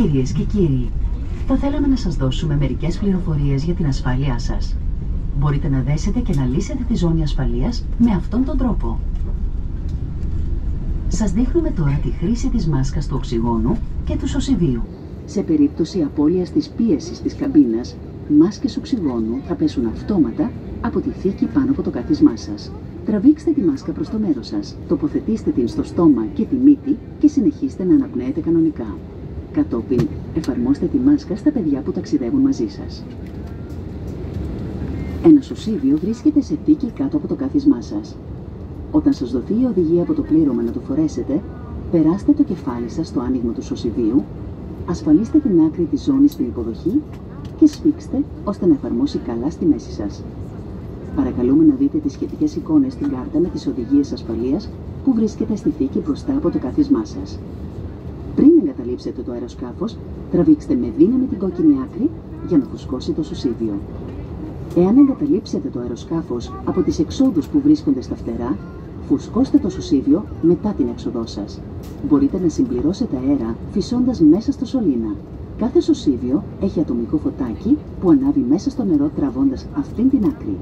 Κυρίες και κύριοι, θα θέλαμε να σας δώσουμε μερικές πληροφορίες για την ασφάλειά σας. Μπορείτε να δέσετε και να λύσετε τη ζώνη ασφαλείας με αυτόν τον τρόπο. Σας δείχνουμε τώρα τη χρήση της μάσκας του οξυγόνου και του σωσιδίου. Σε περίπτωση απώλειας της πίεσης της καμπίνας, μάσκες οξυγόνου θα πέσουν αυτόματα από τη θήκη πάνω από το κάθισμά σας. Τραβήξτε τη μάσκα προς το μέρος σας, τοποθετήστε την στο στόμα και τη μύτη και συνεχίστε να αναπνέετε κανονικά. Κατόπιν, εφαρμόστε τη μάσκα στα παιδιά που ταξιδεύουν μαζί σας. Ένα σωσίδιο βρίσκεται σε θήκη κάτω από το κάθισμά σας. Όταν σας δοθεί η οδηγία από το πλήρωμα να το φορέσετε, περάστε το κεφάλι σας στο άνοιγμα του σωσιδίου, ασφαλίστε την άκρη της ζώνης στην υποδοχή και σφίξτε ώστε να εφαρμόσει καλά στη μέση σας. Παρακαλούμε να δείτε τις σχετικές εικόνες στην κάρτα με τις οδηγίες ασφαλείας που βρίσκεται στη θήκη μπροστά από το κάθισμά σας. Πριν εγκαταλείψετε το αεροσκάφος, τραβήξτε με δύναμη την κόκκινη άκρη για να φουσκώσει το σωσίδιο. Εάν εγκαταλείψετε το αεροσκάφος από τις εξόδους που βρίσκονται στα φτερά, φουσκώστε το σωσίδιο μετά την έξοδό σας. Μπορείτε να συμπληρώσετε αέρα φυσώντας μέσα στο σωλήνα. Κάθε σωσίδιο έχει ατομικό φωτάκι που ανάβει μέσα στο νερό τραβώντας αυτήν την άκρη.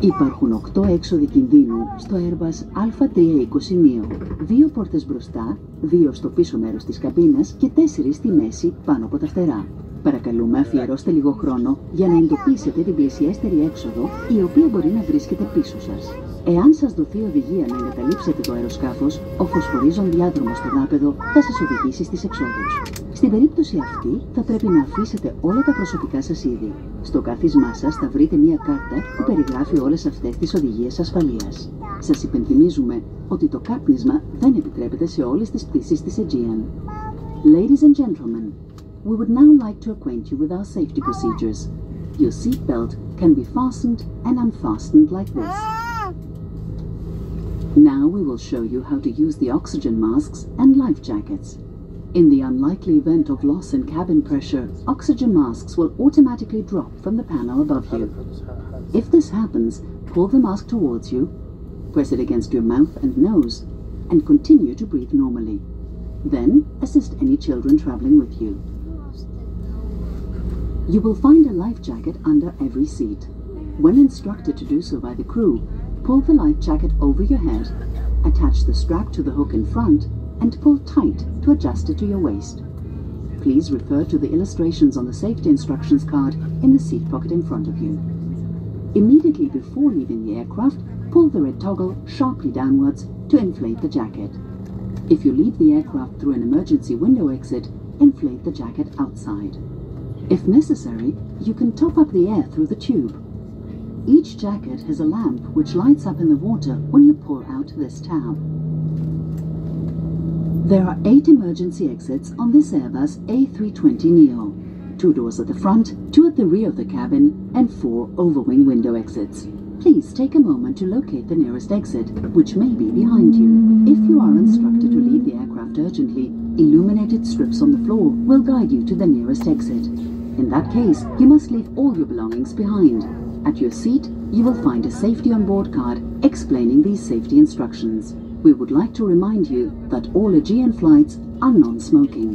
Υπάρχουν 8 έξοδοι κινδύνου στο Airbus A320 Neo. 2 πόρτες μπροστά, 2 στο πίσω μέρος της καμπίνας και 4 στη μέση πάνω από τα φτερά. Παρακαλούμε, αφιερώστε λίγο χρόνο για να εντοπίσετε την πλησιέστερη έξοδο, η οποία μπορεί να βρίσκεται πίσω σας. Εάν σας δοθεί οδηγία να εγκαταλείψετε το αεροσκάφος, ο φωσφορίζων διάδρομος στο δάπεδο θα σας οδηγήσει στις εξόδους. Στην περίπτωση αυτή, θα πρέπει να αφήσετε όλα τα προσωπικά σας είδη. Στο κάθισμά σας θα βρείτε μια κάρτα που περιγράφει όλες αυτές τις οδηγίες ασφαλείας. Σας υπενθυμίζουμε ότι το κάπνισμα δεν επιτρέπεται σε όλες τις πτήσεις της Aegean. Ladies and gentlemen, we would now like to acquaint you with our safety procedures. Your seatbelt can be fastened and unfastened like this. Now we will show you how to use the oxygen masks and life jackets. In the unlikely event of loss in cabin pressure, oxygen masks will automatically drop from the panel above you. If this happens, pull the mask towards you, press it against your mouth and nose, and continue to breathe normally. Then, assist any children traveling with you. You will find a life jacket under every seat. When instructed to do so by the crew, pull the life jacket over your head, attach the strap to the hook in front, and pull tight to adjust it to your waist. Please refer to the illustrations on the safety instructions card in the seat pocket in front of you. Immediately before leaving the aircraft, pull the red toggle sharply downwards to inflate the jacket. If you leave the aircraft through an emergency window exit, inflate the jacket outside. If necessary, you can top up the air through the tube. Each jacket has a lamp which lights up in the water when you pull out this tab. There are 8 emergency exits on this Airbus A320 Neo. 2 doors at the front, 2 at the rear of the cabin, and 4 overwing window exits. Please take a moment to locate the nearest exit, which may be behind you. If you are instructed to leave the aircraft urgently, illuminated strips on the floor will guide you to the nearest exit. In that case, you must leave all your belongings behind. At your seat, you will find a safety on board card explaining these safety instructions. We would like to remind you that all Aegean flights are non-smoking.